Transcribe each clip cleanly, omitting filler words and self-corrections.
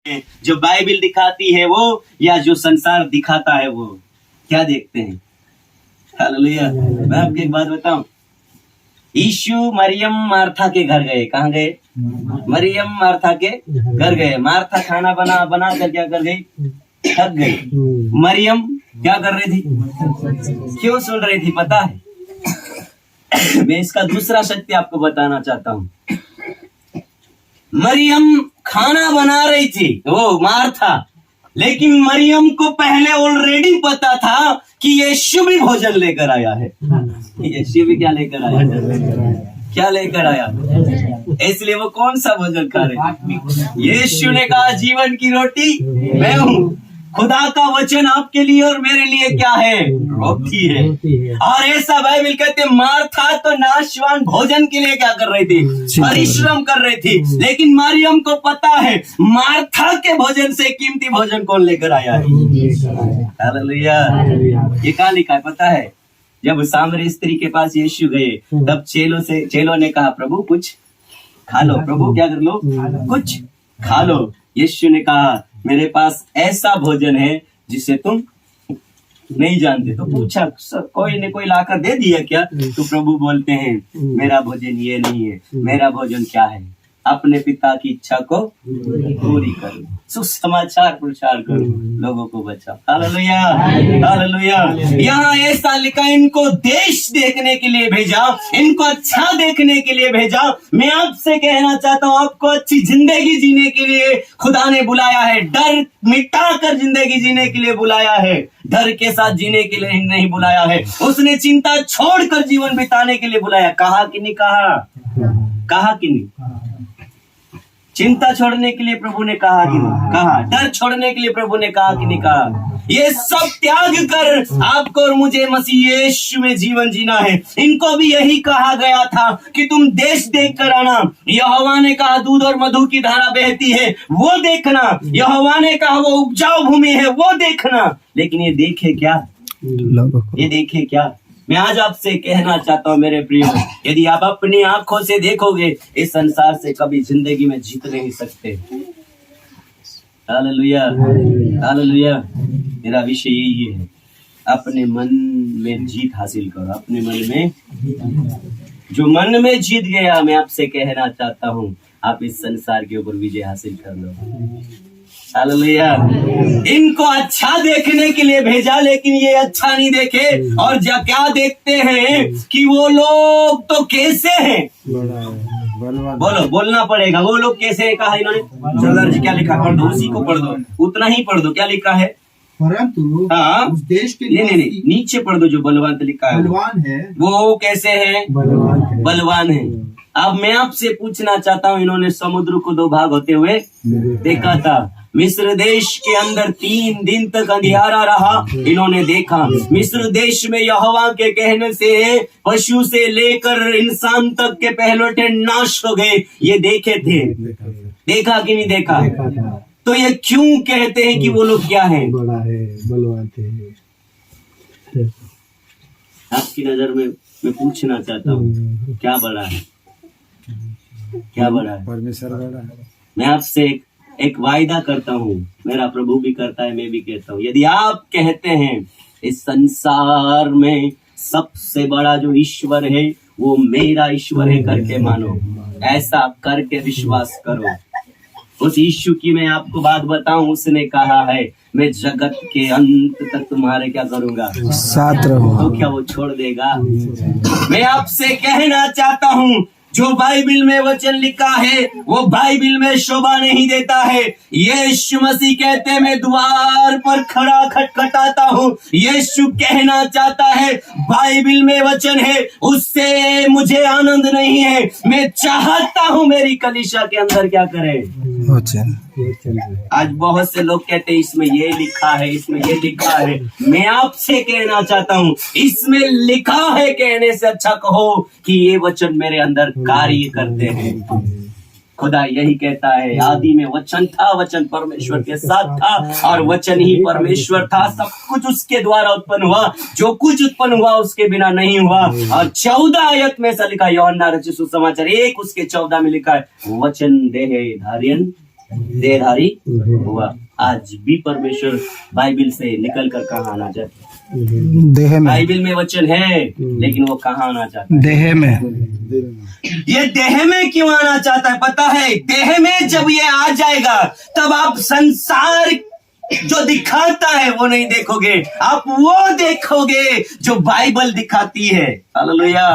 जो बाइबल दिखाती है वो या जो संसार दिखाता है वो, क्या देखते हैं? हालेलुया। मैं आपको एक बात बताऊं, यीशु मरियम मार्था के घर गए। कहाँ गए? मरियम मार्था के घर गए। मार्था खाना बना कर क्या कर गई? थक गई। मरियम क्या कर रही थी? क्यों सुन रही थी पता है? मैं इसका दूसरा सत्य आपको बताना चाहता हूँ। मरियम खाना बना रही थी, वो मार्था, लेकिन मरियम को पहले ऑलरेडी पता था कि यीशु भी भोजन लेकर आया है। यीशु भी क्या लेकर आया? क्या लेकर आया? इसलिए वो कौन सा भोजन खा रहे? यीशु ने कहा जीवन की रोटी मैं हूँ। खुदा का वचन आपके लिए और मेरे लिए क्या है? रोटी है। और ऐसा बाइबल कहते मार्था तो नाशवान भोजन के लिए क्या कर रही थी? परिश्रम कर रही थी। लेकिन मरियम को पता है मार्था के भोजन से कीमती भोजन कौन लेकर आया है? हालेलुया। ये क्या लिखा है पता है? जब सामरी स्त्री के पास यीशु गए तब चेलों ने कहा प्रभु कुछ खा लो। प्रभु क्या कर लो? कुछ खा लो। यीशु ने कहा मेरे पास ऐसा भोजन है जिसे तुम नहीं जानते। तो पूछा कोई ने कोई लाकर दे दिया क्या? तो प्रभु बोलते हैं मेरा भोजन ये नहीं है, मेरा भोजन क्या है? अपने पिता की इच्छा को पूरी करो, सुसमाचार प्रचार करो, लोगों को बचाओ। Hallelujah, hallelujah. यहाँ ऐसा लिखा इनको देश देखने के लिए भेजा, इनको अच्छा देखने के लिए भेजा। मैं आपसे कहना चाहता हूँ आपको अच्छी जिंदगी जीने के लिए खुदा ने बुलाया है। डर मिटा कर जिंदगी जीने के लिए बुलाया है, डर के साथ जीने के लिए नहीं बुलाया है। उसने चिंता छोड़कर जीवन बिताने के लिए बुलाया। कहा कि नहीं कहा? कहा कि नहीं? चिंता छोड़ने के लिए प्रभु ने कहा कि नहीं कहा? डर छोड़ने के लिए प्रभु ने कहा कि नहीं कहा? ये सब त्याग कर आपको और मुझे मसीह यीशु में जीवन जीना है। इनको भी यही कहा गया था कि तुम देश देख कर आना। यहोवा ने कहा दूध और मधु की धारा बहती है, वो देखना। यहोवा ने कहा वो उपजाऊ भूमि है, वो देखना। लेकिन ये देखे क्या? ये देखे क्या? मैं आज आपसे कहना चाहता हूँ मेरे प्रियो, यदि आप अपनी आंखों से देखोगे इस संसार से कभी जिंदगी में जीत नहीं सकते। Hallelujah, hallelujah. मेरा विषय यही है, अपने मन में जीत हासिल करो। अपने मन में जो मन में जीत गया, मैं आपसे कहना चाहता हूँ आप इस संसार के ऊपर विजय हासिल कर लो। हालेलुया। इनको अच्छा देखने के लिए भेजा, लेकिन ये अच्छा नहीं देखे। और क्या देखते हैं कि वो लोग तो कैसे हैं? बोलो, बोलना पड़ेगा। वो लोग कैसे है कहा इन्होंने? सरदार जी क्या लिखा? पढ़ दो, उसी को पढ़ दो, उतना ही पढ़ दो। क्या लिखा है? परंतु हाँ, उस देश के नहीं, नीचे पढ़ दो जो बलवान लिखा है। बलवान है वो कैसे है? बलवान है। अब मैं आपसे पूछना चाहता हूँ, इन्होंने समुद्र को दो भाग होते हुए देखा था। मिस्र देश के अंदर 3 दिन तक अंधियारा रहा, इन्होंने देखा। मिस्र देश में यहोवा के कहने से पशु से लेकर इंसान तक के पहलौठे नाश हो गए, ये देखे थे। देखा कि नहीं देखा? तो ये क्यों कहते हैं कि वो लोग क्या है? बड़ा है, बलवान थे। आपकी नजर में मैं पूछना चाहता हूँ क्या बड़ा है? क्या बड़ा है? परमेश्वर बड़ा है। मैं आपसे एक वायदा करता हूँ, मेरा प्रभु भी करता है, मैं भी कहता हूँ। यदि आप कहते हैं इस संसार में सबसे बड़ा जो ईश्वर है वो मेरा ईश्वर है करके मानो, ऐसा करके विश्वास करो। उस यीशु की मैं आपको बात बताऊं, उसने कहा है मैं जगत के अंत तक तुम्हारे क्या करूंगा? साथ रहूंगा। तो क्या वो छोड़ देगा? मैं आपसे कहना चाहता हूँ जो बाइबल में वचन लिखा है वो बाइबल में शोभा नहीं देता है। यीशु मसीह कहते मैं द्वार पर खड़ा खटखटाता हूँ। यीशु कहना चाहता है बाइबल में वचन है, उससे मुझे आनंद नहीं है। मैं चाहता हूँ मेरी कलीसिया के अंदर क्या करे? वचन। आज बहुत से लोग कहते हैं इसमें ये लिखा है, इसमें ये लिखा है। मैं आपसे कहना चाहता हूँ इसमें लिखा है कहने से अच्छा कहो कि ये वचन मेरे अंदर कार्य करते हैं। खुदा यही कहता है आदि में वचन था, वचन परमेश्वर के साथ था और वचन ही परमेश्वर था। सब कुछ उसके द्वारा उत्पन्न हुआ, जो कुछ उत्पन्न हुआ उसके बिना नहीं हुआ। और 14 आयत में ऐसा लिखा, यूहन्ना रचित सुसमाचार 1 उसके 14 में लिखा है वचन देह धारियन देहधारी हुआ। आज भी परमेश्वर बाइबल से निकल कर कहाँ आना चाहता है? देह में, बाइबल में वचन है लेकिन वो कहाँ आना चाहता है? देह में, ये देह में क्यों आना चाहता है पता है? देह में जब ये आ जाएगा तब आप संसार जो दिखाता है वो नहीं देखोगे, आप वो देखोगे जो बाइबल दिखाती है। हालेलुया।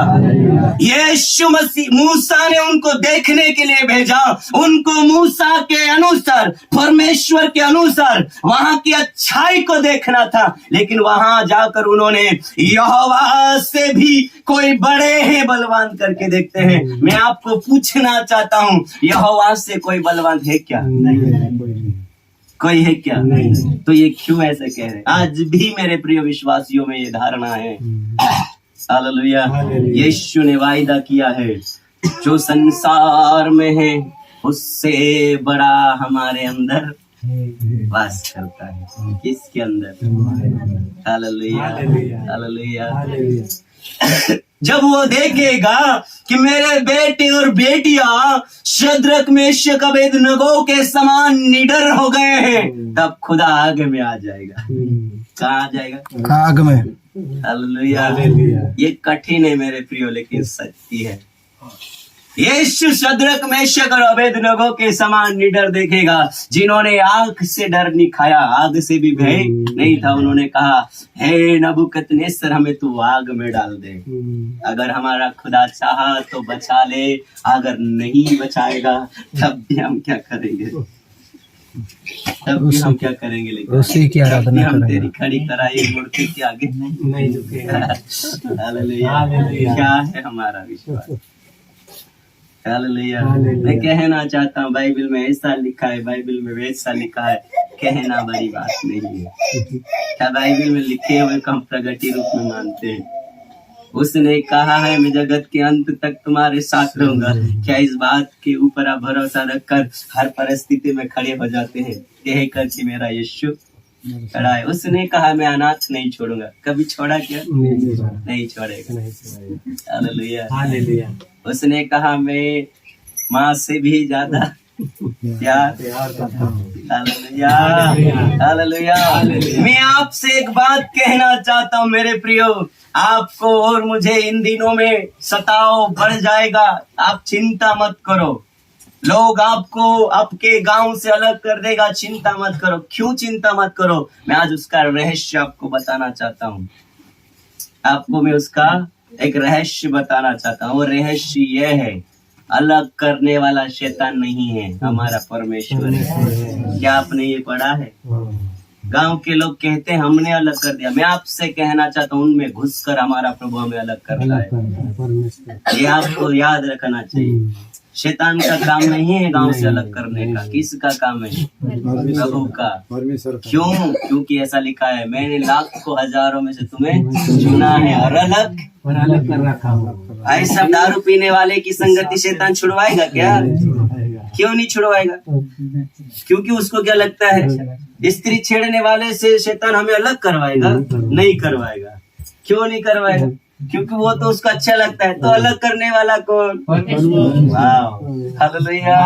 यीशु मसीह, मूसा ने उनको देखने के लिए भेजा, उनको मूसा के अनुसार, परमेश्वर के अनुसार वहां की अच्छाई को देखना था, लेकिन वहां जाकर उन्होंने यहोवा से भी कोई बड़े हैं बलवान करके देखते हैं। मैं आपको पूछना चाहता हूं, यहोवा से कोई बलवान है क्या? कोई है क्या? नहीं। तो ये क्यों ऐसे कह रहे हैं? आज भी मेरे प्रिय विश्वासियों में ये धारणा है। हालेलुया। यीशु ने वायदा किया है, जो संसार में है उससे बड़ा हमारे अंदर वास करता है। किसके अंदर? Hallelujah, hallelujah. जब वो देखेगा कि मेरे बेटे और बेटियां शद्रक मेशक अबेदनगो के समान निडर हो गए हैं, तब खुदा आग में आ जाएगा। कहाँ आ जाएगा? आग में। हालेलुया। ये कठिन है मेरे प्रियो, लेकिन सच्ची है। यीशु शद्रक मेशक और अबेदनगो के समान निडर देखेगा, जिन्होंने आग से डर नहीं खाया, आग से भी भय नहीं था। उन्होंने कहा, हे नबूकदनेस्सर, हमें तू आग में डाल दे। अगर हमारा खुदा चाहा तो बचा ले, अगर नहीं बचाएगा तब भी हम क्या करेंगे? तब भी हम क्या करेंगे? लेकिन उसी की आराधना हम करेंगे। तेरी खड़ी कराई मूर्ति के आगे नहीं झुकेगा। हालेलुया। क्या है हमारा विश्वास? हालेलुया। मैं कहना चाहता हूँ, बाइबल में ऐसा लिखा है, बाइबल में वैसा लिखा है, कहना बड़ी बात नहीं है। क्या बाइबल में लिखे हुए को हम प्रगति रूप में मानते हैं? उसने कहा है, मैं जगत के अंत तक तुम्हारे साथ रहूंगा। क्या इस बात के ऊपर आप भरोसा रखकर हर परिस्थिति में खड़े हो जाते हैं, कह कर कि मेरा यीशु खड़ा है? उसने कहा, मैं अनाथ नहीं छोड़ूंगा। कभी छोड़ा क्या? नहीं छोड़ेगा। हालेलुया। उसने कहा, मैं माँ से भी ज्यादा प्यार करता हूं। Hallelujah, hallelujah. मैं आपसे एक बात कहना चाहता हूँ मेरे प्रियो, आपको और मुझे इन दिनों में सताव बढ़ जाएगा। आप चिंता मत करो, लोग आपको आपके गांव से अलग कर देगा, चिंता मत करो। क्यों चिंता मत करो? मैं आज उसका रहस्य आपको बताना चाहता हूँ। आपको मैं उसका एक रहस्य बताना चाहता हूँ। वो रहस्य ये है, अलग करने वाला शैतान नहीं है, हमारा परमेश्वर है। क्या आपने ये पढ़ा है? गांव के लोग कहते हैं हमने अलग कर दिया। मैं आपसे कहना चाहता हूँ, उनमें घुसकर हमारा प्रभु हमें अलग करता है। ये आपको याद रखना चाहिए। शैतान का काम नहीं है गांव से अलग करने का। किसका काम है? प्रभु का। क्यों? क्योंकि ऐसा लिखा है, मैंने लाखों हजारों में से तुम्हें चुना है और अलग कर रखा हूँ। ऐसा दारू पीने वाले की संगति शैतान छुड़वाएगा क्या? क्यों नहीं छुड़वाएगा? क्योंकि उसको क्या लगता है, स्त्री छेड़ने वाले से शैतान हमें अलग करवाएगा? नहीं करवाएगा। क्यों नहीं करवाएगा? क्योंकि वो तो उसको अच्छा लगता है। तो अलग करने वाला कौन? हालेलुया।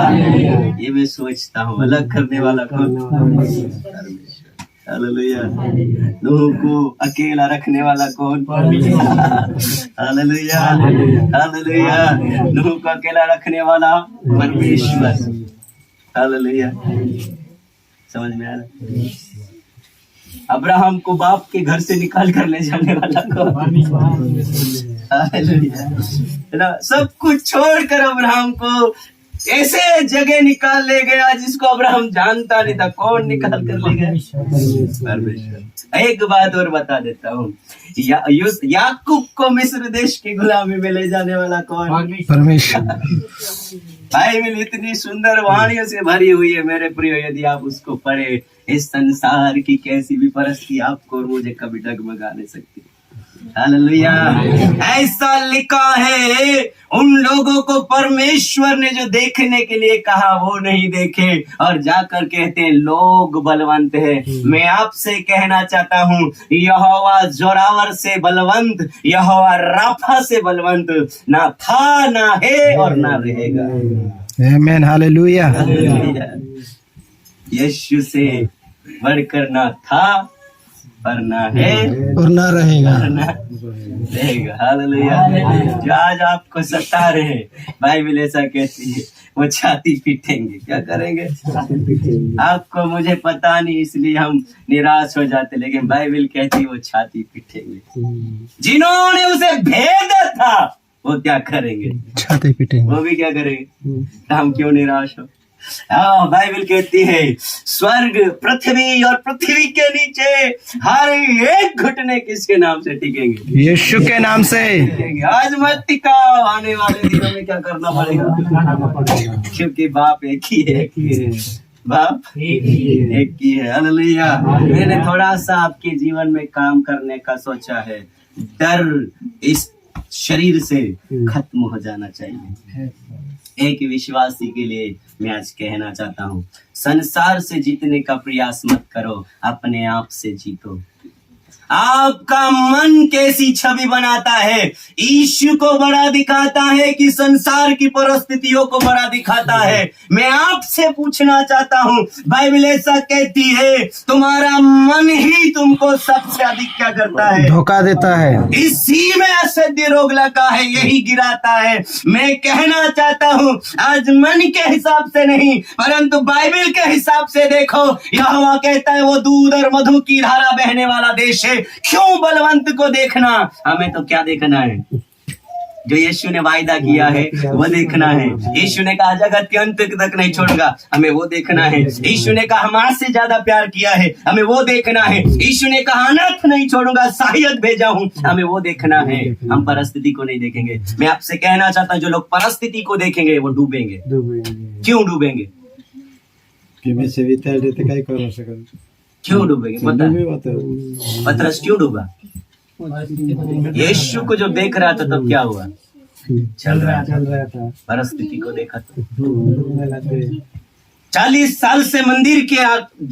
ये मैं सोचता हूँ, अलग करने वाला कौन? हालेलुया। नूह को अकेला रखने वाला कौन? Hallelujah, hallelujah. नूह को अकेला रखने वाला परमेश्वर। हालेलुया। समझ में आ रहा? अब्राहम को बाप के घर से निकाल कर ले जाने वाला कौन? हालेलुया। सब कुछ छोड़कर अब्राहम को ऐसे जगह निकाल ले गया जिसको अब्राहम जानता नहीं था। कौन निकाल कर ले गया? परमेश्वर। एक बात और बता देता हूँ, याकूब को मिस्र देश की गुलामी में ले जाने वाला कौन? परमेश्वर। बाइबल इतनी सुंदर वाणियों से भरी हुई है मेरे प्रियो, यदि आप उसको पढ़े, इस संसार की कैसी भी परिस्थिति आपको और मुझे कभी डगमगा नहीं सकती। हालेलुया। ऐसा लिखा है, उन लोगों को परमेश्वर ने जो देखने के लिए कहा वो नहीं देखे, और जाकर कहते हैं लोग बलवंत है। मैं आपसे कहना चाहता हूँ, यहोवा जोरावर से बलवंत, यहोवा राफा से बलवंत ना था, ना है और ना रहेगा। आमीन। हालेलुया। यीशु से बढ़कर ना था पर ना है और ना रहेगा। ना रहेगा। हालेलुया। जो आज आपको सता रहे, बाइबल ऐसा कहती है, वो छाती पीटेंगे। क्या करेंगे? आपको मुझे पता नहीं, इसलिए हम निराश हो जाते, लेकिन बाइबल कहती है वो छाती पीटेंगे। जिन्होंने उसे भेजा था वो क्या करेंगे? छाती पीटेंगे। वो भी क्या करेंगे? हम क्यों निराश हो? बाइबल कहती है स्वर्ग, पृथ्वी और पृथ्वी के नीचे हर एक घुटने किसके नाम से टिकेंगे? यीशु के नाम से। आज मत टिकाओ, आने वाले दिनों में क्या करना पड़ेगा? क्योंकि बाप एक ही है। बाप एक ही है। हालेलुया। मैंने थोड़ा सा आपके जीवन में काम करने का सोचा है। डर इस शरीर से खत्म हो जाना चाहिए। एक विश्वासी के लिए मैं आज कहना चाहता हूँ, संसार से जीतने का प्रयास मत करो, अपने आप से जीतो। आपका मन कैसी छवि बनाता है? यीशु को बड़ा दिखाता है कि संसार की परिस्थितियों को बड़ा दिखाता है? मैं आपसे पूछना चाहता हूँ, बाइबल ऐसा कहती है तुम्हारा मन ही तुमको सबसे अधिक क्या करता है? धोखा देता है। इसी में असाध्य रोग लगा है, यही गिराता है। मैं कहना चाहता हूँ आज मन के हिसाब से नहीं, परंतु बाइबल के हिसाब से देखो। यहोवा कहता है वो दूध और मधु की धारा बहने वाला देश है। क्यों बलवंत को देखना? हमें तो क्या देखना है? जो यीशु ने वायदा किया है वो देखना है। यीशु ने कहा जगत के अंत तक नहीं छोड़ूंगा, हमें वो देखना है। यीशु ने कहा हमारे से ज्यादा प्यार किया है, हमें वो देखना है। यीशु ने कहा अनाथ नहीं छोड़ूंगा, सहायक भेजा हूं, हमें वो देखना है। हम परिस्थिति को नहीं देखेंगे। मैं आपसे कहना चाहता हूं, जो लोग परिस्थिति को देखेंगे वो डूबेंगे। क्यों डूबेंगे? क्यों डूबेंगे? पता है पतरस क्यों डूबा? यीशु को जब देख रहा था तब क्या हुआ? चल रहा था। परिस्थिति को देखा तो 40 साल से मंदिर के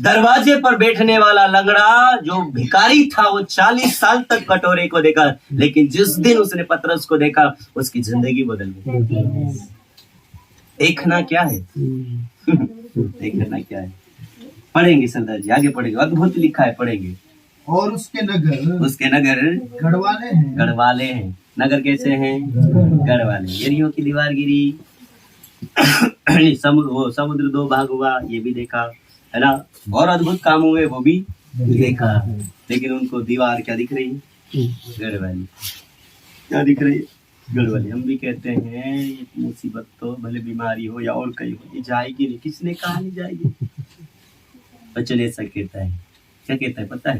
दरवाजे पर बैठने वाला लंगड़ा जो भिखारी था, वो 40 साल तक कटोरे को देखा, लेकिन जिस दिन उसने पतरस को देखा उसकी जिंदगी बदल गई। देखना क्या है? देखना क्या है? पढ़ेंगे सरदार जी, आगे पढ़ेंगे। अद्भुत लिखा है, पढ़ेंगे। और उसके नगर गढ़वाले हैं। नगर कैसे हैं? गढ़वाले। यरीहो की दीवार गिरी, समुद्र 2 भाग हुआ, ये भी देखा है ना। और अद्भुत काम हुए, वो भी देखा। लेकिन उनको दीवार क्या दिख रही? गढ़वाली। क्या दिख रही? गढ़वाली। हम भी कहते हैं ये मुसीबत तो भले बीमारी हो या और कहीं हो, ये जाएगी नहीं। किसने कहा नहीं जाएगी? वचन ऐसा कहता है। क्या कहता है पता है?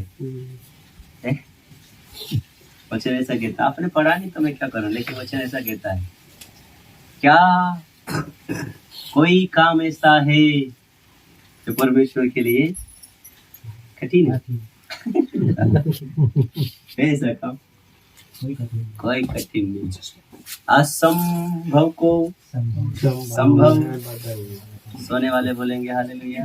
वचन ऐसा कहता है। आपने पढ़ा नहीं तो मैं क्या करूं, लेकिन वचन ऐसा कहता है। क्या कोई काम ऐसा है जो परमेश्वर के लिए कठिन है? ऐसा काम कोई कठिन नहीं। असंभव को संभव। सोने वाले बोलेंगे हालेलुया।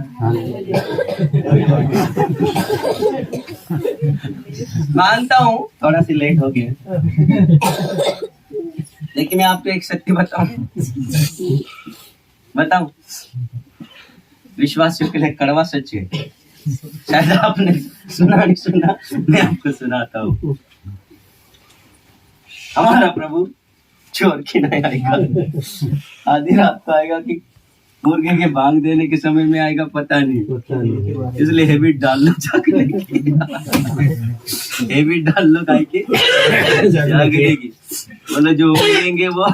मानता हूँ थोड़ा सी लेट हो गया, लेकिन मैं आपको एक सत्य बताऊं। विश्वासियों के लिए कड़वा सच है। शायद आपने सुना नहीं सुना, मैं आपको सुनाता हूँ। हमारा प्रभु चोर की नहीं आएगा, आधी रात को आएगा कि मुर्गे के बांग देने के समय में आएगा, पता नहीं। इसलिए हैबिट डाल लो जागने की। हैबिट डाल लो गाय के जागने की। बोलो जो ऊँगेंगे वो,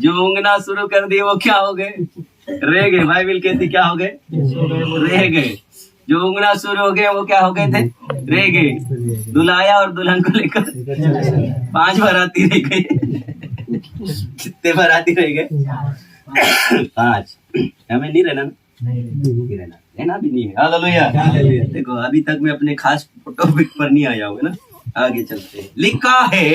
जो ऊँगना शुरू कर दिए वो क्या हो गए? रह गए। बाइबल कहती क्या हो गए? रह गए। जो ऊँगना शुरू हो गए वो क्या हो गए थे? रह गए। दुल्हाया और दुल्हन को लेकर 5 बाराती रह गए। कितने बाराती रह गए? 5। हमें नहीं रहना ना, नहीं रहना भी नहीं है। हालेलुया। देखो अभी तक मैं अपने खास टॉपिक पर नहीं आया हूँ ना, आगे चलते हैं। लिखा है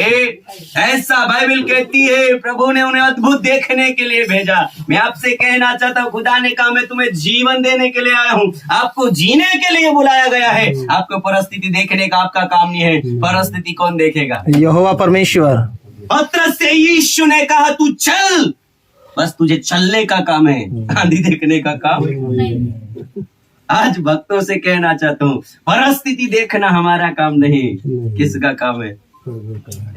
ऐसा, बाइबल कहती है प्रभु ने उन्हें अद्भुत देखने के लिए भेजा। मैं आपसे कहना चाहता हूँ, खुदा ने कहा मैं तुम्हें जीवन देने के लिए आया हूँ, आपको जीने के लिए बुलाया गया है। आपको परिस्थिति देखने का आपका काम नहीं है। परिस्थिति कौन देखेगा? यहोवा परमेश्वर। पतरस से यीशु ने कहा तू चल, बस तुझे चलने का काम है, आंधी देखने का काम। आज भक्तों से कहना चाहता हूँ, परिस्थिति देखना हमारा काम नहीं, किसका काम है?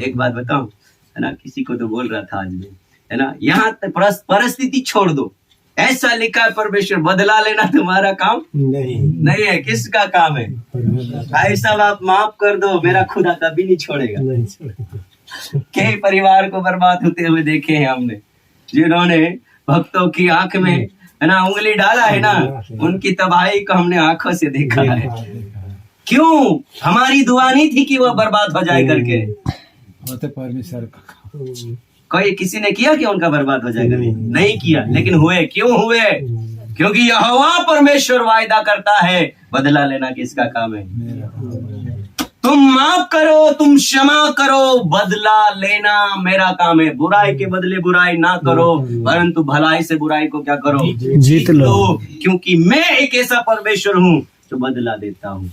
एक बात बताऊं, है ना, किसी को तो बोल रहा था आज में, है ना, यहाँ तक परिस्थिति छोड़ दो, ऐसा लिखा है परमेश्वर, बदला लेना तुम्हारा काम नहीं है। किसका काम है? भाई साहब आप माफ कर दो, मेरा खुदा कभी नहीं छोड़ेगा। कई परिवार को बर्बाद होते हुए देखे हैं हमने, जिन्होंने भक्तों की आंख में, है ना, उंगली डाला है ना, उनकी तबाही को हमने आंखों से देखा है। क्यों? हमारी दुआ नहीं थी कि वो बर्बाद हो जाए करके। परमेश्वर का कोई किसी ने किया कि उनका बर्बाद हो जाएगा? नहीं किया, लेकिन हुए। क्यों हुए? क्योंकि यहोवा परमेश्वर वायदा करता है, बदला लेना किसका काम है? तुम माफ करो, तुम क्षमा करो, बदला लेना मेरा काम है। बुराई के बदले बुराई ना करो, परंतु भलाई से बुराई को क्या करो? जीत लो। क्योंकि मैं एक ऐसा परमेश्वर हूँ जो बदला देता हूँ।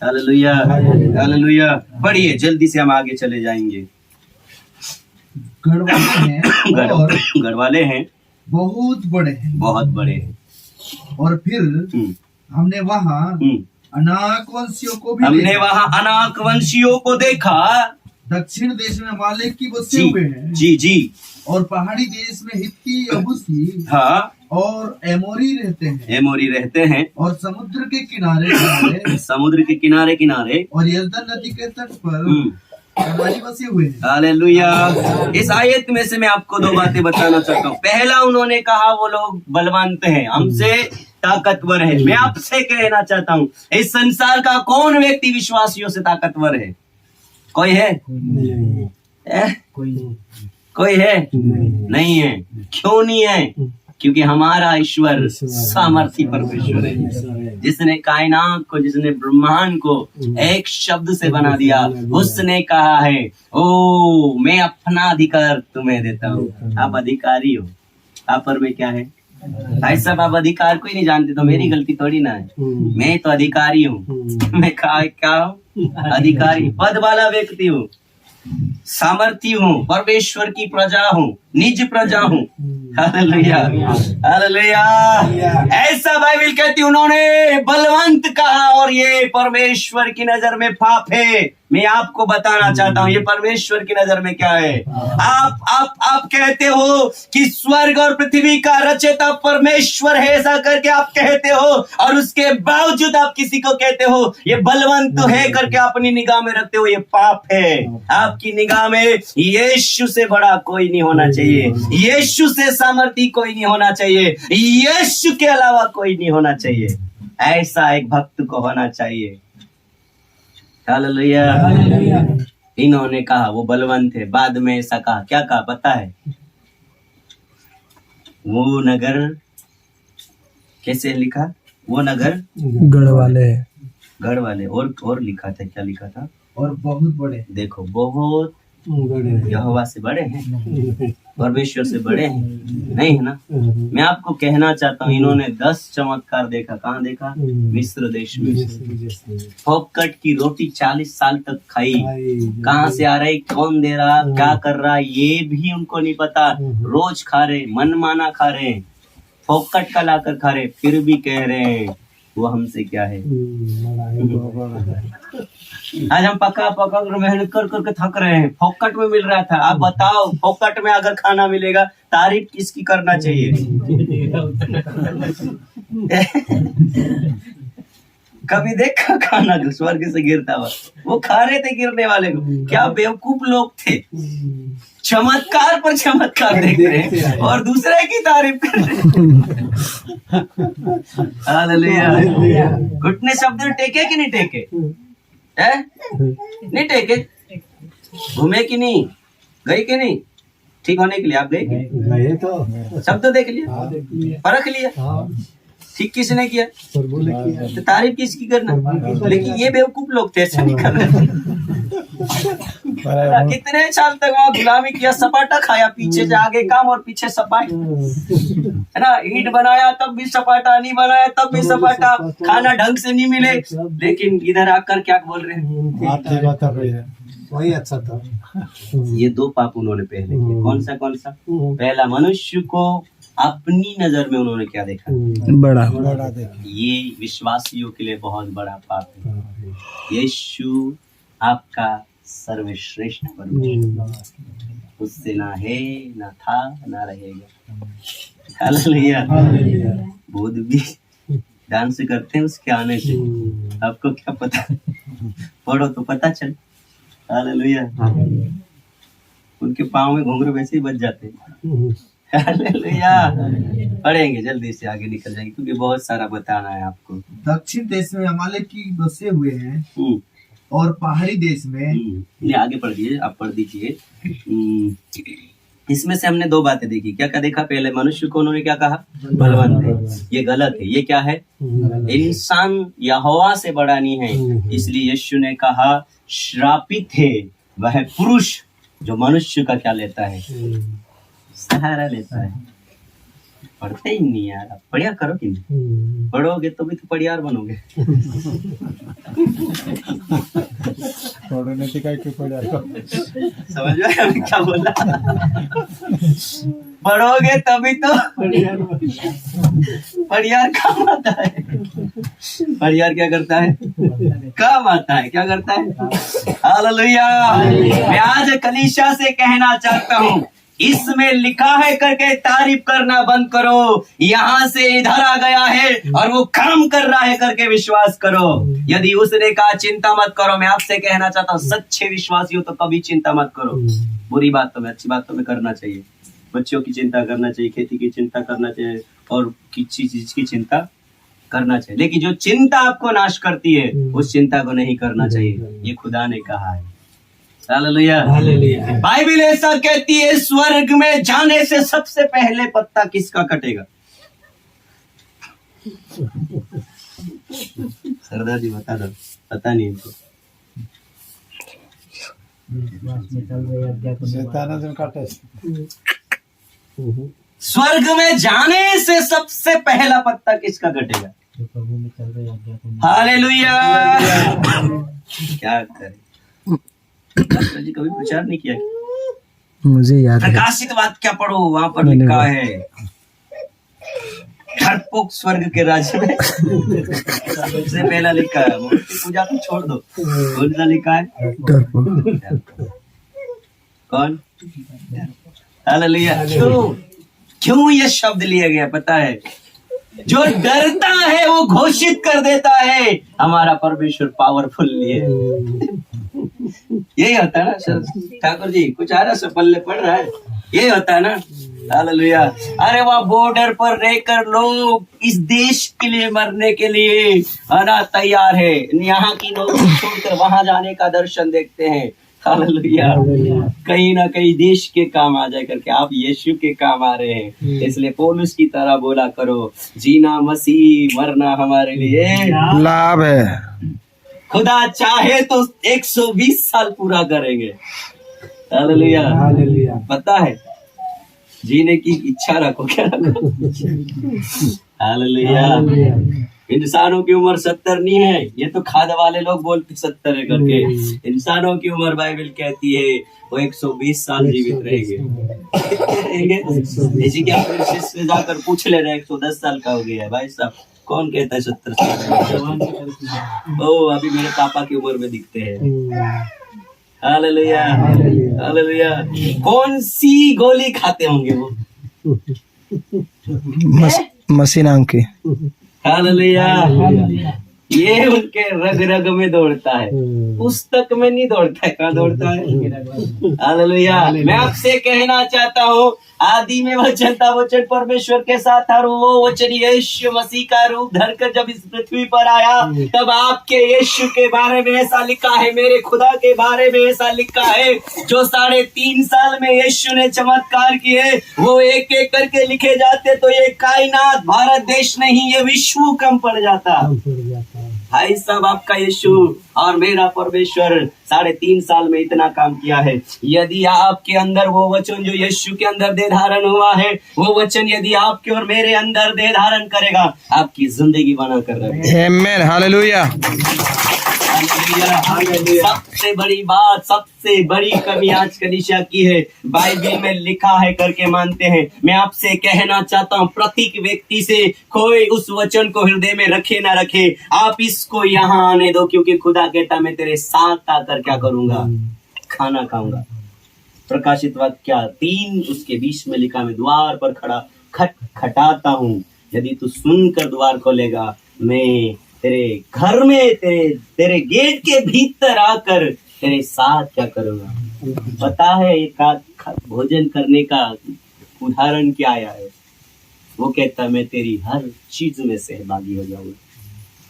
Hallelujah, hallelujah. पढ़िए, जल्दी से हम आगे चले जाएंगे। गढ़वाले हैं और गढ़वाले हैं, बहुत बड़े हैं, बहुत बड़े हैं। और फिर हमने वहाँ अनाक वंशियों को भी हमने देखा। वहाँ अनाक वंशियों को देखा। दक्षिण देश में मालिक की बसे हुए हैं, जी जी, और पहाड़ी देश में हित्ती, यबूसी हाँ, और एमोरी रहते हैं, एमोरी रहते हैं, और समुद्र के किनारे समुद्र के किनारे किनारे, और यरदन नदी के तट पर कनानी बसे हुए हैं। हालेलुया। इस आयत में से मैं आपको दो बातें बताना चाहता हूँ। पहला, उन्होंने कहा वो लोग बलवंत हैं, हमसे ताकतवर है। मैं आपसे कहना चाहता हूँ, इस संसार का कौन व्यक्ति विश्वासियों से ताकतवर है? कोई है? कोई है? नहीं है। क्यों नहीं है? क्योंकि हमारा ईश्वर सामर्थी परमेश्वर है, जिसने कायनात को, जिसने ब्रह्मांड को एक शब्द से बना दिया। उसने कहा है, ओ मैं अपना अधिकार तुम्हें देता हूँ। आप अधिकारी हो। आप पर में क्या है? भाई साहब आप अधिकार को ही नहीं जानते तो मेरी गलती थोड़ी ना है। मैं तो अधिकारी हूँ। मैं क्या हूँ? अधिकारी, पद वाला व्यक्ति हूँ, सामर्थी हूँ, परमेश्वर की प्रजा हूँ, निज प्रजा हूँ। Hallelujah, hallelujah. ऐसा बाइबल कहती, उन्होंने बलवंत कहा और ये परमेश्वर की नजर में पाप है। मैं आपको बताना चाहता हूँ, ये परमेश्वर की नजर में क्या है। आप कहते हो कि स्वर्ग और पृथ्वी का रचयिता परमेश्वर है, ऐसा करके आप कहते हो, और उसके बावजूद आप किसी को कहते हो ये बलवंत है करके अपनी निगाह में रखते हो। ये पाप है। आपकी निगाह में यीशु से बड़ा कोई नहीं होना चाहिए, यीशु से सामर्थी कोई नहीं होना चाहिए, यीशु के अलावा कोई नहीं होना चाहिए। ऐसा एक भक्त को होना चाहिए। हालेलुया। इन्होंने कहा वो बलवंत है। बाद में ऐसा कहा, क्या कहा पता है? वो नगर, कैसे लिखा? वो नगर गढ़वाले, गढ़वाले, और लिखा था, क्या लिखा था? और बहुत बड़े। देखो, बहुत यहोवा से बड़े हैं, परमेश्वर से बड़े हैं, नहीं है ना? मैं आपको कहना चाहता हूँ, इन्होंने 10 चमत्कार देखा। कहाँ देखा? मिस्र देश में। फोकट की रोटी 40 साल तक खाई। कहाँ से आ रही, कौन दे रहा, क्या कर रहा, ये भी उनको नहीं पता। रोज खा रहे, मनमाना खा रहे, फोकट का लाकर खा रहे, फिर भी कह रहे हैं वो हमसे क्या है। आज हम पका मेहनत कर करके थक रहे हैं, फोकट में मिल रहा था। आप बताओ, फोकट में अगर खाना मिलेगा, तारीफ किसकी करना चाहिए? कभी देखा खाना स्वर्ग से गिरता हुआ? वो खा रहे थे गिरने वाले को। क्या बेवकूफ लोग थे, चमत्कार पर चमत्कार देख रहे हैं और दूसरे की तारीफ कर रहे हैं। हालेलुया। घुटने शब्द टेके कि नहीं टेके? नहीं टेके? घूमे कि नहीं? गए कि नहीं? ठीक होने के लिए आप गए तो शब्द देख लिया, परख लिया, ठीक किसने किया तो तारीफ किसकी करना। लेकिन ये बेवकूफ लोग थे, ऐसा नहीं कर रहे। कितने साल तक वहाँ गुलामी किया, सपाटा खाया, पीछे से आगे काम और पीछे सपाट, है ना? ईंट बनाया तब भी सपाटा, नहीं बनाया तब भी सपाटा, खाना ढंग से नहीं मिले। लेकिन इधर आकर क्या बोल रहे हैं? वही अच्छा था। ये दो पाप उन्होंने पहले किए। कौन सा? पहला, मनुष्य को अपनी नजर में उन्होंने क्या देखा? बड़ा बड़ा देख ये विश्वासियों के लिए बहुत बड़ा पाप है। यीशु आपका सर्वश्रेष्ठ परमेश्वर, उससे ना है, ना था, ना रहेगा। हालेलुया। बुद्ध भी डांस करते हैं उसके आने से, आपको क्या पता? पढ़ो तो पता चल। हालेलुया। उनके पाँव में घुंघरू वैसे ही बच जाते हैं। हालेलुया। पढ़ेंगे, जल्दी से आगे निकल जाएंगे क्योंकि बहुत सारा बताना है आपको। दक्षिण देश में अमालेकी बसे हुए हैं और पहाड़ी देश में। ये आगे पढ़ दीजिए, आप पढ़ दीजिए। इसमें से हमने दो बातें देखी। क्या क्या देखा? पहले मनुष्य को उन्होंने क्या कहा? बलवंत है। ये गलत है। ये क्या है? इंसान यहोवा से बड़ा नहीं है। इसलिए यीशु ने कहा श्रापित है वह पुरुष जो मनुष्य का क्या लेता है? सहारा लेता है। पढ़ते ही नहीं यार। आप पढ़िया करो कि नहीं? पढ़ोगे तो भी तो पढ़ियार बनोगे। पढ़ने की क्या पढ़ा समझ में आया मैं क्या बोला? पढ़ोगे तभी तो पढ़ियार काम आता है। पढ़ियार क्या करता है? काम आता है। क्या करता है? हालेलुया। मैं आज कलीसिया से कहना चाहता हूँ, इसमें लिखा है करके तारीफ करना बंद करो। यहाँ से इधर आ गया है और वो काम कर रहा है करके विश्वास करो। यदि उसने कहा चिंता मत करो, मैं आपसे कहना चाहता हूँ सच्चे विश्वासी हो तो कभी चिंता मत करो। बुरी बातों में, अच्छी बातों में करना चाहिए। बच्चों की चिंता करना चाहिए, खेती की चिंता करना चाहिए और किसी चीज की चिंता करना चाहिए। लेकिन जो चिंता आपको नाश करती है उस चिंता को नहीं करना चाहिए। ये खुदा ने कहा है। हालेलुया। बाइबल ऐसा कहती है, स्वर्ग में जाने से सबसे पहले पत्ता किसका कटेगा? सरदार जी बता दो, पता नहीं इनको। शैतान काटे। स्वर्ग में जाने से सबसे पहला पत्ता किसका कटेगा? हालेलुया। क्या करें? डॉक्टर जी कभी प्रचार नहीं किया? मुझे याद है। प्रकाशित बात क्या पढ़ो, वहां पर लिखा है डरपोक स्वर्ग के राज्य में सबसे पहला लिखा है। मूर्ति पूजा तो छोड़ दो, कौन सा लिखा है? कौन? हालेलुया। क्यों ये शब्द लिया गया पता है? जो डरता है वो घोषित कर देता है हमारा परमेश्वर पावरफुल है। यही होता है ना ठाकुर जी? कुछ आ रहा है, पल्ले पड़ रहा है, यही होता है ना? हालेलुया। अरे वह बॉर्डर पर रहकर लोग इस देश के लिए मरने के लिए आना तैयार है। यहाँ की नौकरी छोड़कर वहां जाने का दर्शन देखते हैं। हालेलुया। कहीं ना कहीं देश के काम आ जाए करके आप यीशु के काम आ रहे हैं। इसलिए पौलुस की तरह बोला करो, जीना मसीह, मरना हमारे लिए लाभ है। खुदा चाहे तो 120 साल पूरा करेंगे। हालेलुया। पता है, जीने की इच्छा रखो, क्या रखो? हालेलुया। इंसानों की उम्र 70 नहीं है, ये तो खाद वाले लोग बोलते 70 है करके। इंसानों की उम्र बाइबल कहती है वो 120 साल जीवित रहेंगे। इसी के आप से जाकर पूछ ले रहे 110 साल का हो गया है भाई साहब, कौन कहता है 70 साल? ओ अभी मेरे पापा की उम्र में दिखते हैं। हालेलुया। हालेलुया। कौन सी गोली खाते होंगे वो? मशीन आंख की। हालेलुया। ये उनके रग रग में दौड़ता है, पुस्तक में नहीं दौड़ता है। कहाँ दौड़ता है? हालेलुया। मैं आपसे कहना चाहता हूँ, आदि में वचन था, वचन परमेश्वर के साथ था, वो वचन यीशु मसीह का रूप धरकर जब इस पृथ्वी पर आया तब आपके यीशु के बारे में ऐसा लिखा है, मेरे खुदा के बारे में ऐसा लिखा है, जो 3.5 साल में यीशु ने चमत्कार किए वो एक एक करके लिखे जाते तो ये कायनात, भारत देश नहीं, ये विश्व कम पड़ जाता। भाई साहब, आपका यीशु और मेरा परमेश्वर 3.5 साल में इतना काम किया है। यदि आपके अंदर वो वचन जो यीशु के अंदर दे धारण हुआ है, वो वचन यदि आपके और मेरे अंदर दे धारण करेगा, आपकी जिंदगी बना कर रखेगा। आमीन। हालेलुया। सबसे बड़ी बात, सबसे बड़ी कमी आज कलीसिया की है, बाइबल में लिखा है करके मानते हैं। मैं आपसे कहना चाहता हूँ, प्रत्येक व्यक्ति से कोई उस वचन को हृदय में रखे ना रखे, आप इसको यहाँ आने दो, क्योंकि खुदा कहता मैं तेरे साथ आकर क्या करूंगा, खाना खाऊंगा। प्रकाशित वाक्य 3 उसके 20 में लिखा, मैं द्वार पर खड़ा खटखटाता हूँ, यदि तू सुनकर द्वार खोलेगा, मैं तेरे घर में तेरे गेट के भीतर आकर तेरे साथ क्या करूंगा। पता है एक भोजन करने का उदाहरण क्या आया है, वो कहता है मैं तेरी हर चीज में सहभागी हो जाऊंगा,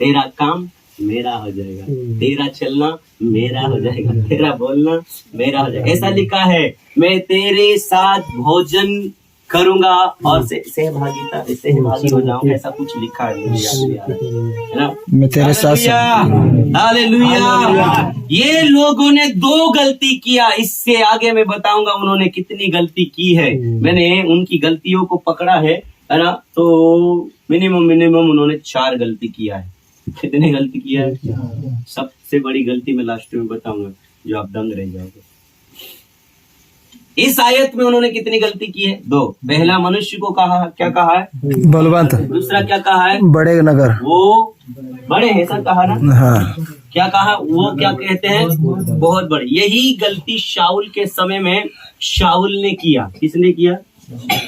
तेरा काम मेरा हो जाएगा, तेरा चलना मेरा हो जाएगा, तेरा बोलना मेरा हो जाएगा। ऐसा लिखा है, मैं तेरे साथ भोजन करूंगा और सहभागी हो जाऊंगा, ऐसा कुछ लिखा है, मुझे याद नहीं आ रहा है ना। मैं तेरे साथ हालेलुया। ये लोगों ने 2 गलती किया, इससे आगे मैं बताऊंगा उन्होंने कितनी गलती की है। मैंने उनकी गलतियों को पकड़ा है ना, तो मिनिमम उन्होंने 4 गलती किया है। कितने गलती किया है? सबसे बड़ी गलती मैं लास्ट में बताऊंगा, जो आप दंग रह जाओगे। इस आयत में उन्होंने कितनी गलती की है? 2। पहला मनुष्य को कहा, क्या कहा है? बलवंत। दूसरा क्या कहा है? बड़े नगर, वो बड़े हैं, ऐसा कहा ना। हाँ। क्या कहा? वो क्या कहते हैं? बहुत बड़े। यही गलती शाऊल के समय में शाऊल ने किया। किसने किया?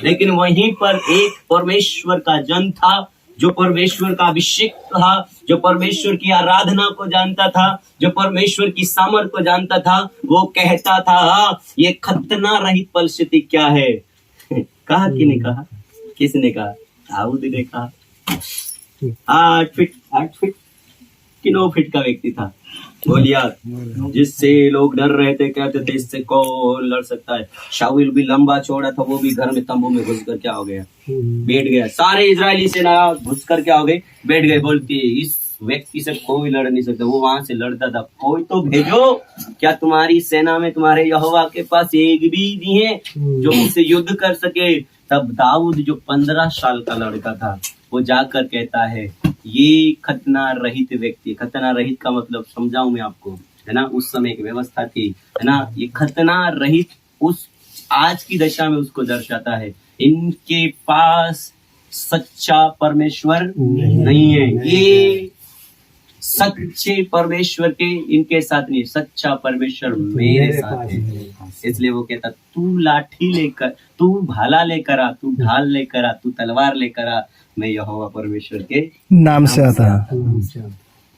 लेकिन वहीं पर एक परमेश्वर का जन था, जो परमेश्वर का अभिषेक था, जो परमेश्वर की आराधना को जानता था, जो परमेश्वर की सामर्थ को जानता था, वो कहता था ये खतना रहित परिस्थिति क्या है। कहा कि नहीं कहा? किसने कहा? दाऊद ने कहा। 8 फीट कि 9 फीट का व्यक्ति था गोलियत, जिससे लोग डर रहे थे, कहते थे इससे कौन लड़ सकता है। शाऊल भी लंबा चौड़ा था, वो भी घर में तंबू में घुस कर क्या हो गया, बैठ गया। सारे इजरायली सेना घुस कर क्या हो गए, बैठ गए। बोलती इस व्यक्ति से कोई लड़ नहीं सकता, वो वहां से लड़ता था। कोई तो भेजो, क्या तुम्हारी सेना में तुम्हारे यहोवा के पास एक भी नहीं है जो मुझसे युद्ध कर सके। तब दाऊद जो 15 साल का लड़का था, वो जाकर कहता है ये खतना रहित व्यक्ति, खतना रहित का मतलब समझाऊं मैं आपको, है ना। उस समय एक व्यवस्था थी, है ना। ये खतना रहित उस आज की दशा में उसको दर्शाता है। इनके पास सच्चा परमेश्वर नहीं है, ये सच्चे परमेश्वर के इनके साथ नहीं, सच्चा परमेश्वर मेरे साथ है। इसलिए वो कहता तू लाठी लेकर, तू भाला लेकर आ, तू ढाल लेकर आ, तू तलवार लेकर आ, मैं यहोवा परमेश्वर के नाम से आता है।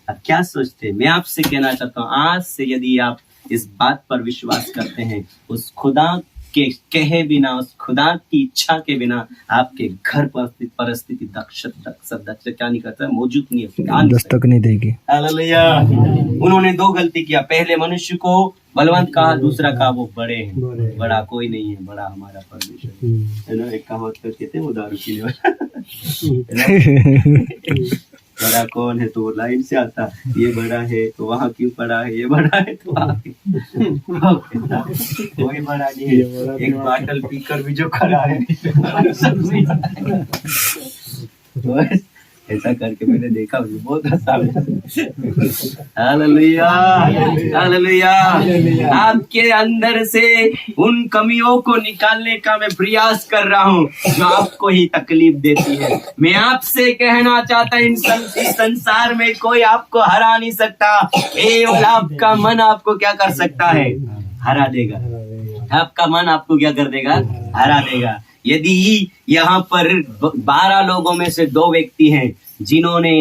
अब क्या सोचते? मैं आपसे कहना चाहता हूँ, आज से यदि आप इस बात पर विश्वास करते हैं, उस खुदा के कहे बिना, उस खुदा की इच्छा के बिना आपके घर परिस्थिति दक्षता क्या नहीं करता, मौजूद नहीं है, दस्तक नहीं देगी। हालेलुया। उन्होंने 2 गलती किया। पहले मनुष्य को बलवंत कहा, दूसरा कहा वो बड़े हैं। बड़ा कोई नहीं है, बड़ा हमारा परमेश्वर है ना। एक कहावत कहते हैं वो दारू पीने वाला बड़ा कौन है, तो वो लाइन से आता, ये बड़ा है तो वहाँ क्यों पड़ा है, ये बड़ा है तो वहाँ कोई बड़ा नहीं है। एक बाटल पीकर भी जो खड़ा है ऐसा करके मैंने देखा, मुझे बहुत हंसा। Hallelujah, hallelujah. आपके अंदर से उन कमियों को निकालने का मैं प्रयास कर रहा हूँ जो आपको ही तकलीफ देती है। मैं आपसे कहना चाहता हूँ, इस संसार में कोई आपको हरा नहीं सकता। केवल आपका मन आपको क्या कर सकता है, हरा देगा। आपका मन आपको क्या कर देगा, हरा देगा। यदि यहाँ पर 12 लोगों में से 2 व्यक्ति हैं जिन्होंने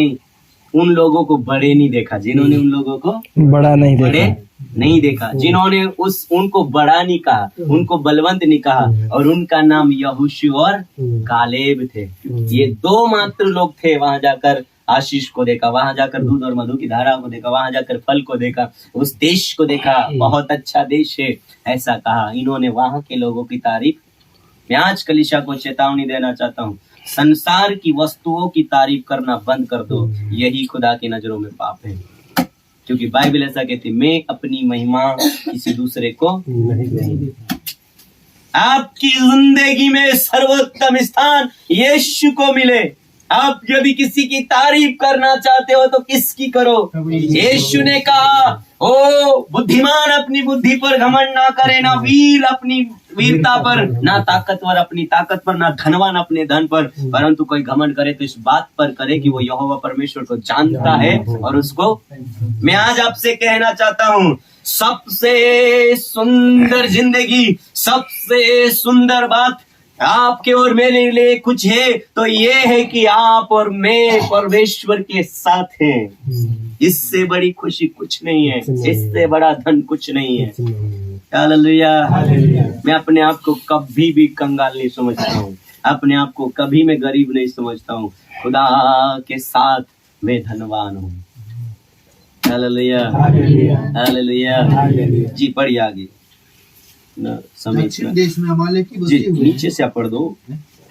उन लोगों को बड़े नहीं देखा, जिन्होंने उन लोगों को बड़ा नहीं बड़े नहीं देखा, जिन्होंने उनको बड़ा नहीं कहा, उनको बलवंत नहीं कहा, और उनका नाम यहोशू और कालेब थे। ये 2 मात्र लोग थे। वहां जाकर आशीष को देखा, वहां जाकर दूध और मधु की धारा को देखा, वहां जाकर फल को देखा, उस देश को देखा, बहुत अच्छा देश है ऐसा कहा। इन्होंने वहां के लोगों की तारीफ। मैं आज कलीसिया को चेतावनी देना चाहता हूँ, संसार की वस्तुओं की तारीफ करना बंद कर दो। यही खुदा की नजरों में पाप है, क्योंकि बाइबल ऐसा कहती है, मैं अपनी महिमा किसी दूसरे को नहीं। आपकी जिंदगी में सर्वोत्तम स्थान यीशु को मिले। आप यदि किसी की तारीफ करना चाहते हो तो किसकी करो? यीशु ने कहा, ओ बुद्धिमान अपनी बुद्धि पर घमंड ना करे, ना वीर अपनी वीरता पर, ना ताकतवर अपनी ताकत पर, ना धनवान अपने धन पर, परंतु कोई घमंड करे तो इस बात पर करे कि वो यहोवा परमेश्वर को जानता है और उसको। मैं आज आपसे कहना चाहता हूँ, सबसे सुंदर जिंदगी, सबसे सुंदर बात आपके और मेरे लिए कुछ है तो ये है कि आप और मैं परमेश्वर के साथ हैं। इससे बड़ी खुशी कुछ नहीं है, इससे बड़ा धन कुछ नहीं है। हालेलुया। मैं अपने आप को कभी भी कंगाल नहीं समझता हूँ, अपने आप को कभी मैं गरीब नहीं समझता हूँ। खुदा के साथ मैं धनवान हूँ। Hallelujah, hallelujah. जी पढ़िए आगे ना, समय दक्षिण देश में अमालेक की जी बस्ती हुई। नीचे से पढ़ दो,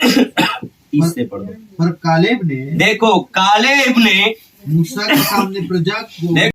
इससे पढ़ दो। पर कालेब ने देखो कालेब ने मूसा के सामने प्रजा को